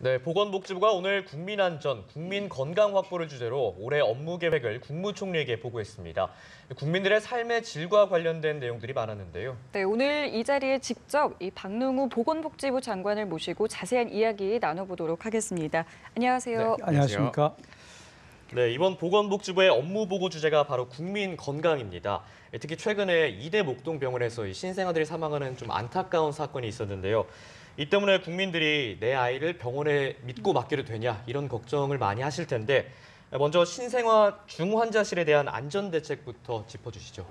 네, 보건복지부가 오늘 국민안전, 국민건강 확보를 주제로 올해 업무 계획을 국무총리에게 보고했습니다. 국민들의 삶의 질과 관련된 내용들이 많았는데요. 네, 오늘 이 자리에 직접 박능우 보건복지부 장관을 모시고 자세한 이야기 나눠보도록 하겠습니다. 안녕하세요. 네, 안녕하십니까? 네, 이번 보건복지부의 업무 보고 주제가 바로 국민건강입니다. 특히 최근에 이대 목동병원에서 이 신생아들이 사망하는 좀 안타까운 사건이 있었는데요. 이 때문에 국민들이 내 아이를 병원에 믿고 맡겨도 되냐 이런 걱정을 많이 하실 텐데 먼저 신생아 중환자실에 대한 안전 대책부터 짚어주시죠.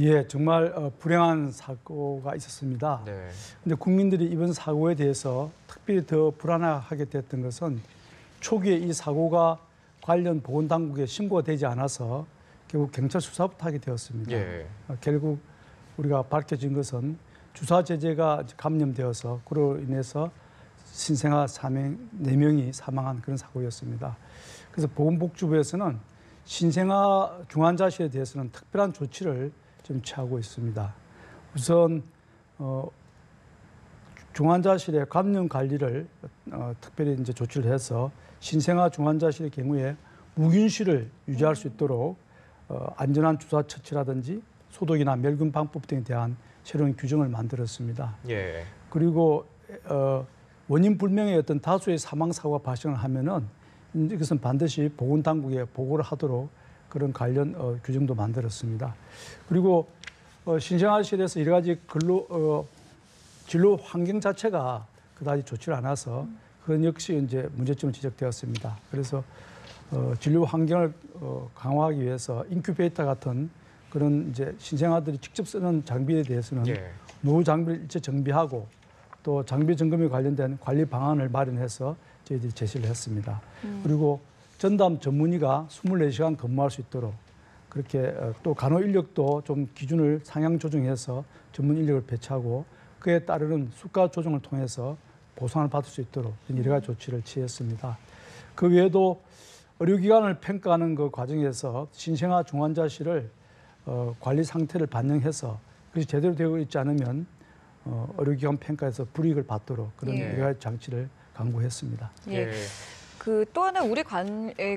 예, 정말 불행한 사고가 있었습니다. 네. 근데 국민들이 이번 사고에 대해서 특별히 더 불안하게 됐던 것은 초기에 이 사고가 관련 보건당국에 신고가 되지 않아서 결국 경찰 수사부터 하게 되었습니다. 예. 결국 우리가 밝혀진 것은 주사 제제가 감염되어서 그로 인해서 신생아 4명이 사망한 그런 사고였습니다. 그래서 보건복지부에서는 신생아 중환자실에 대해서는 특별한 조치를 좀 취하고 있습니다. 우선 중환자실의 감염 관리를 특별히 이제 조치를 해서 신생아 중환자실의 경우에 무균실을 유지할 수 있도록 안전한 주사 처치라든지 소독이나 멸균 방법 등에 대한 새로운 규정을 만들었습니다. 예. 그리고 원인 불명의 어떤 다수의 사망 사고가 발생을 하면은 이것은 반드시 보건당국에 보고를 하도록 그런 관련 규정도 만들었습니다. 그리고 신생아실에서 여러 가지 진료 환경 자체가 그다지 좋지 않아서 그건 역시 이제 문제점이 지적되었습니다. 그래서 진료 환경을 강화하기 위해서 인큐베이터 같은 그런 이제 신생아들이 직접 쓰는 장비에 대해서는 예. 노후 장비를 일체 정비하고 또 장비 점검에 관련된 관리 방안을 마련해서 저희들이 제시를 했습니다. 그리고 전담 전문의가 24시간 근무할 수 있도록 그렇게 또 간호 인력도 좀 기준을 상향 조정해서 전문 인력을 배치하고 그에 따르는 수가 조정을 통해서 보상을 받을 수 있도록 여러 가지 조치를 취했습니다. 그 외에도 의료기관을 평가하는 그 과정에서 신생아 중환자실을 관리 상태를 반영해서 그것이 제대로 되고 있지 않으면 의료기관 평가에서 불이익을 받도록 그런 예. 여러 가지 장치를 강구했습니다. 예. 또 하나 우리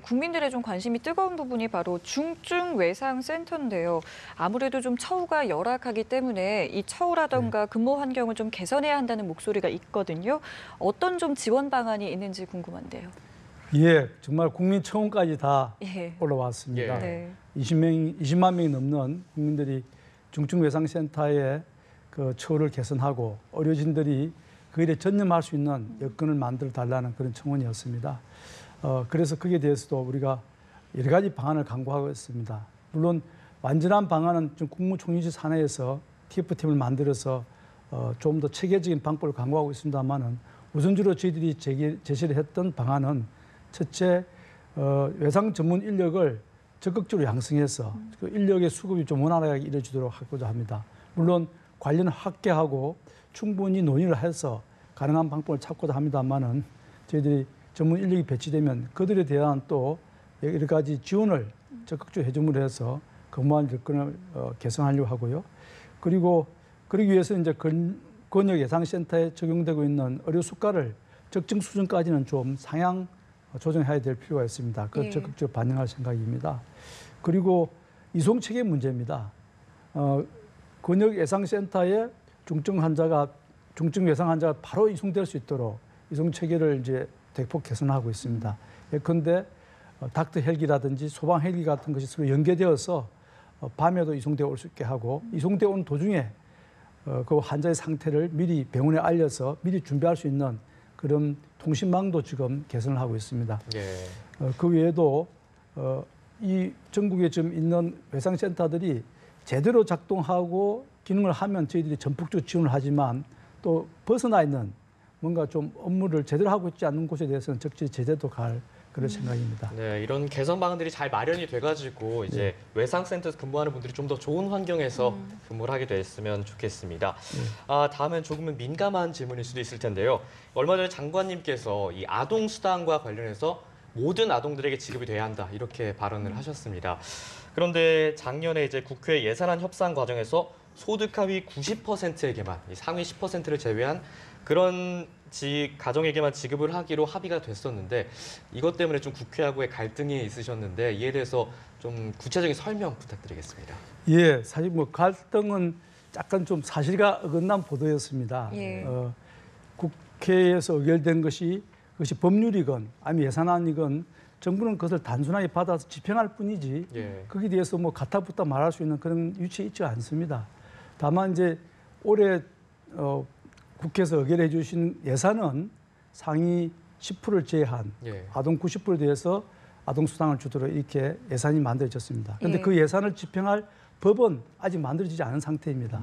국민들의 좀 관심이 뜨거운 부분이 바로 중증외상센터인데요. 아무래도 좀 처우가 열악하기 때문에 이 처우라던가 근무 환경을 좀 개선해야 한다는 목소리가 있거든요. 어떤 좀 지원 방안이 있는지 궁금한데요. 예, 정말 국민 청원까지 다 예. 올라왔습니다. 예. 네. 20만 명이 넘는 국민들이 중증외상센터의 그 처우를 개선하고 의료진들이 그 일에 전념할 수 있는 여건을 만들어 달라는 그런 청원이었습니다. 그래서 거기에 대해서도 우리가 여러 가지 방안을 강구하고 있습니다. 물론 완전한 방안은 좀 국무총리실 산하에서 TF팀을 만들어서 좀 더 체계적인 방법을 강구하고 있습니다만은 우선적으로 저희들이 제시를 했던 방안은 첫째, 외상 전문 인력을 적극적으로 양성해서 그 인력의 수급이 좀 원활하게 이루어지도록 하고자 합니다. 물론 관련 확대하고 충분히 논의를 해서 가능한 방법을 찾고자 합니다만은 저희들이 전문 인력이 배치되면 그들에 대한 또 여러 가지 지원을 적극적으로 해줌으로 해서 근무한 여건을 개선하려고 하고요. 그리고 그러기 위해서 이제 권역 예상센터에 적용되고 있는 의료 수가를 적정 수준까지는 좀 상향 조정해야 될 필요가 있습니다. 그걸 적극적으로 반영할 생각입니다. 그리고 이송 체계 문제입니다. 권역 예상센터에 중증 외상 환자가 바로 이송될 수 있도록 이송 체계를 이제 대폭 개선하고 있습니다. 예컨대 닥터 헬기라든지 소방 헬기 같은 것이 서로 연계되어서 밤에도 이송되어 올 수 있게 하고 이송되어 온 도중에 그 환자의 상태를 미리 병원에 알려서 미리 준비할 수 있는 그런 통신망도 지금 개선을 하고 있습니다. 예. 그 외에도 이 전국에 지금 있는 외상센터들이 제대로 작동하고 기능을 하면 저희들이 전폭적으로 지원을 하지만 또 벗어나 있는 뭔가 좀 업무를 제대로 하고 있지 않는 곳에 대해서는 적절히 제재도 갈 그런 생각입니다. 네, 이런 개선 방안들이 잘 마련이 돼가지고 이제 외상센터에서 근무하는 분들이 좀 더 좋은 환경에서 근무를 하게 됐으면 좋겠습니다. 다음엔 조금은 민감한 질문일 수도 있을 텐데요. 얼마 전에 장관님께서 이 아동 수당과 관련해서 모든 아동들에게 지급이 돼야 한다 이렇게 발언을 하셨습니다. 그런데 작년에 이제 국회 예산안 협상 과정에서 소득 하위 90%에게만 이 상위 10%를 제외한 그런 가정에게만 지급을 하기로 합의가 됐었는데 이것 때문에 좀 국회하고의 갈등이 있으셨는데 이에 대해서 좀 구체적인 설명 부탁드리겠습니다. 예, 사실 뭐 갈등은 약간 좀 사실과 어긋난 보도였습니다. 예. 국회에서 의결된 것이 그것이 법률이건 아니면 예산안이건 정부는 그것을 단순하게 받아서 집행할 뿐이지 예. 거기에 대해서 뭐 가타부타 말할 수 있는 그런 위치에 있지 않습니다. 다만 이제 올해 국회에서 의결해 주신 예산은 상위 10%를 제한 예. 아동 90%에 대해서 아동수당을 주도록 이렇게 예산이 만들어졌습니다. 그런데 예. 그 예산을 집행할 법은 아직 만들어지지 않은 상태입니다.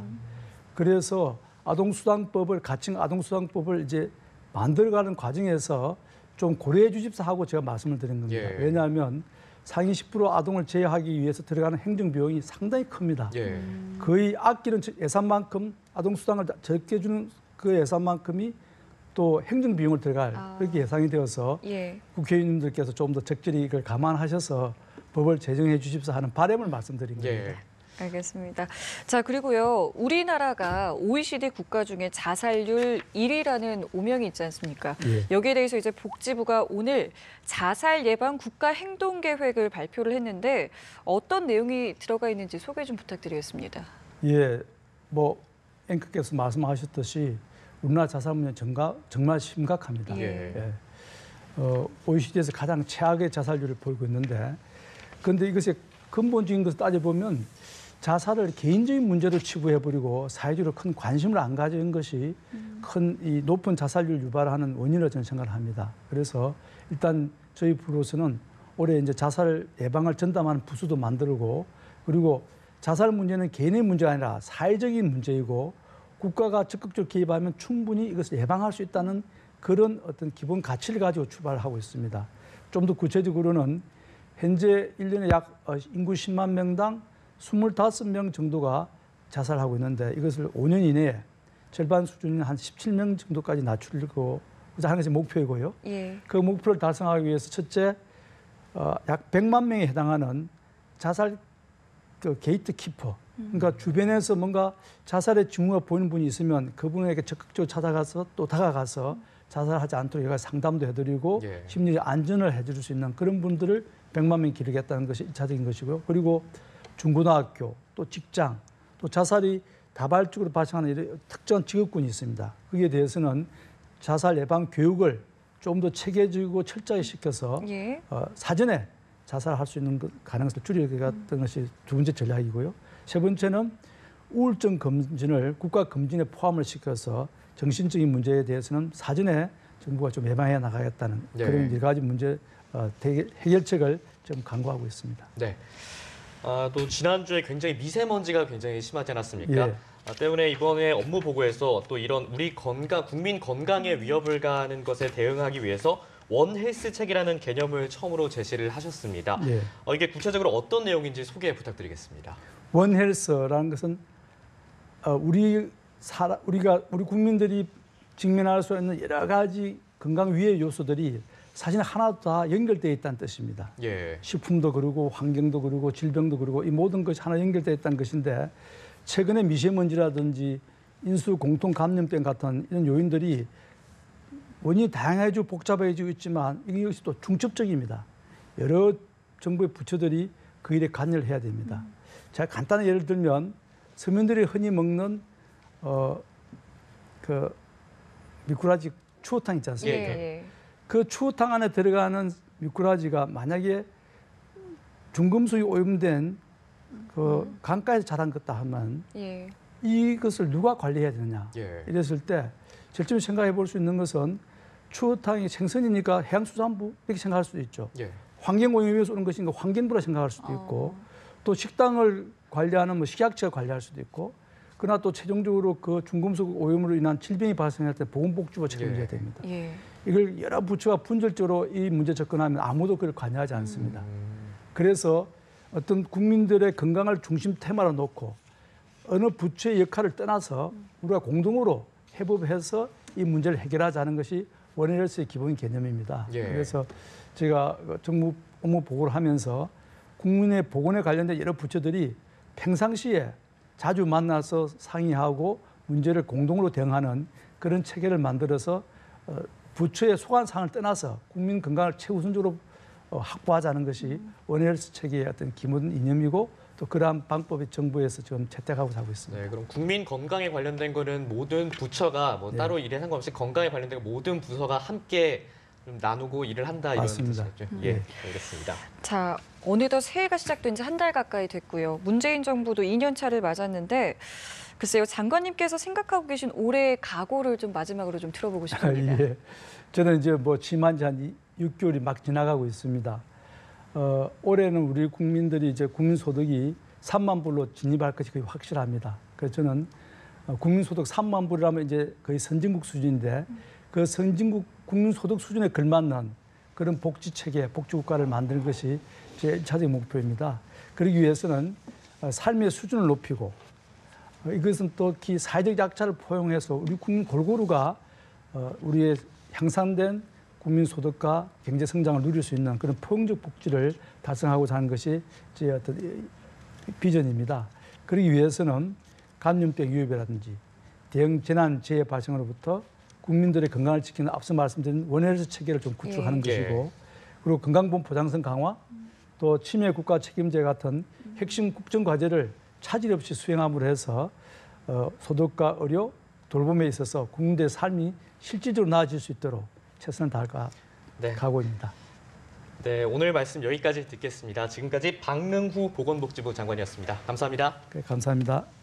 그래서 아동수당법을 가칭 아동수당법을 이제 만들어가는 과정에서 좀 고려해 주십사 하고 제가 말씀을 드린 겁니다. 예. 왜냐하면 상위 10% 아동을 제어하기 위해서 들어가는 행정 비용이 상당히 큽니다. 예. 거의 아끼는 예산만큼 아동수당을 적게 주는 그 예산만큼이 또 행정 비용을 들어갈 그렇게 예상이 되어서 예. 국회의원님들께서 좀 더 적절히 이걸 감안하셔서 법을 제정해 주십사 하는 바람을 말씀드린 겁니다. 예. 알겠습니다. 자, 그리고요. 우리나라가 OECD 국가 중에 자살률 1위라는 오명이 있지 않습니까? 예. 여기에 대해서 이제 복지부가 오늘 자살 예방 국가 행동 계획을 발표를 했는데 어떤 내용이 들어가 있는지 소개 좀 부탁드리겠습니다. 예, 뭐 앵커께서 말씀하셨듯이 우리나라 자살 문제 정말 심각합니다. 예. OECD에서 가장 최악의 자살률을 보이고 있는데, 그런데 이것의 근본적인 것을 따져보면 자살을 개인적인 문제로 치부해버리고 사회적으로 큰 관심을 안 가진 것이 큰 이 높은 자살률 유발하는 원인으로 저는 생각을 합니다. 그래서 일단 저희 부로서는 올해 이제 자살 예방을 전담하는 부서도 만들고, 그리고 자살 문제는 개인의 문제가 아니라 사회적인 문제이고 국가가 적극적으로 개입하면 충분히 이것을 예방할 수 있다는 그런 어떤 기본 가치를 가지고 출발하고 있습니다. 좀 더 구체적으로는 현재 1년에 약 인구 10만 명당 25명 정도가 자살하고 있는데 이것을 5년 이내에 절반 수준인 한 17명 정도까지 낮추려고 하는 것이 목표이고요. 예. 그 목표를 달성하기 위해서 첫째, 약 100만 명에 해당하는 자살 그 게이트 키퍼, 그러니까 주변에서 뭔가 자살의 징후가 보이는 분이 있으면 그분에게 적극적으로 찾아가서 또 다가가서 자살하지 않도록 여가 상담도 해드리고 예. 심리 안전을 해줄 수 있는 그런 분들을 100만 명 기르겠다는 것이 1차적인 것이고요. 그리고 중고등학교, 또 직장, 또 자살이 다발적으로 발생하는 이런 특정 직업군이 있습니다. 거기에 대해서는 자살 예방 교육을 좀 더 체계적이고 철저히 시켜서 예. 사전에 자살할 수 있는 가능성을 줄이겠다는 것이 두 번째 전략이고요. 세 번째는 우울증 검진을 국가 검진에 포함을 시켜서 정신적인 문제에 대해서는 사전에 정부가 좀 예방해 나가겠다는 네. 그런 여러 가지 문제 해결책을 좀 강구하고 있습니다. 네. 또 지난주에 굉장히 미세먼지가 굉장히 심하지 않았습니까? 예. 때문에 이번에 업무 보고에서 또 이런 우리 국민 건강에 위협을 가하는 것에 대응하기 위해서 원 헬스 책이라는 개념을 처음으로 제시를 하셨습니다. 예. 이게 구체적으로 어떤 내용인지 소개 부탁드리겠습니다. 원 헬스라는 것은 우리 국민들이 직면할 수 있는 여러 가지 건강 위해 요소들이 사실 하나도 다 연결되어 있다는 뜻입니다. 예. 식품도 그러고 환경도 그러고 질병도 그러고 이 모든 것이 하나 연결되어 있다는 것인데 최근에 미세먼지라든지 인수 공통 감염병 같은 이런 요인들이 원인이 다양해지고 복잡해지고 있지만 이것이 또 중첩적입니다. 여러 정부의 부처들이 그 일에 관여를 해야 됩니다. 제가 간단한 예를 들면 서민들이 흔히 먹는 그 미꾸라지 추어탕 있지 않습니까? 예. 그 추어탕 안에 들어가는 미꾸라지가 만약에 중금속이 오염된 그 강가에서 자란 것다 하면 예. 이것을 누가 관리해야 되느냐? 예. 이랬을 때 제일 처음 생각해 볼 수 있는 것은 추어탕이 생선이니까 해양수산부 이렇게 생각할 수도 있죠. 예. 환경오염에서 오는 것인가 환경부라 생각할 수도 있고 또 식당을 관리하는 뭐 식약처가 관리할 수도 있고 그러나 또 최종적으로 그 중금속 오염으로 인한 질병이 발생할 때 보건복지부가 책임져야 됩니다. 예. 이걸 여러 부처가 분절적으로 이 문제 접근하면 아무도 그걸 관여하지 않습니다. 그래서 어떤 국민들의 건강을 중심 테마로 놓고 어느 부처의 역할을 떠나서 우리가 공동으로 협업해서 이 문제를 해결하자는 것이 원헬스의 기본 개념입니다. 예. 그래서 제가 정부 업무 보고를 하면서 국민의 보건에 관련된 여러 부처들이 평상시에 자주 만나서 상의하고 문제를 공동으로 대응하는 그런 체계를 만들어서 부처의 소관상을 떠나서 국민 건강을 최우선적으로 확보하자는 것이 원헬스 체계의 어떤 기본 이념이고 또 그러한 방법이 정부에서 지금 채택하고 하고 있습니다. 네, 그럼 국민 건강에 관련된 거는 모든 부처가 뭐 네. 따로 일에 상관없이 건강에 관련된 모든 부서가 함께 좀 나누고 일을 한다 이런 맞습니다. 뜻이죠. 네. 예, 알겠습니다. 자, 어느덧 새해가 시작된 지 한 달 가까이 됐고요. 문재인 정부도 2년 차를 맞았는데 글쎄요, 장관님께서 생각하고 계신 올해의 각오를 좀 마지막으로 좀 들어보고 싶습니다. 예. 저는 이제 뭐 취임한 지 한 6개월이 막 지나가고 있습니다. 올해는 우리 국민들이 이제 국민소득이 3만 불로 진입할 것이 거의 확실합니다. 그래서 저는 국민소득 3만 불이라면 이제 거의 선진국 수준인데 그 선진국 국민소득 수준에 걸맞는 그런 복지체계, 복지국가를 만드는 것이 제 1차적인 목표입니다. 그러기 위해서는 삶의 수준을 높이고 이것은 또 특히 사회적 약자를 포용해서 우리 국민 골고루가 우리의 향상된 국민 소득과 경제 성장을 누릴 수 있는 그런 포용적 복지를 달성하고자 하는 것이 제 어떤 비전입니다. 그러기 위해서는 감염병 위협이라든지 대형 재난 재해 발생으로부터 국민들의 건강을 지키는 앞서 말씀드린 원헬스 체계를 좀 구축하는 예. 것이고 그리고 건강보험 보장성 강화 또 치매 국가 책임제 같은 핵심 국정 과제를 차질 없이 수행함으로 해서 소득과 의료, 돌봄에 있어서 국민들의 삶이 실질적으로 나아질 수 있도록 최선을 다할 네. 각오입니다. 네, 오늘 말씀 여기까지 듣겠습니다. 지금까지 박능후 보건복지부 장관이었습니다. 감사합니다. 감사합니다.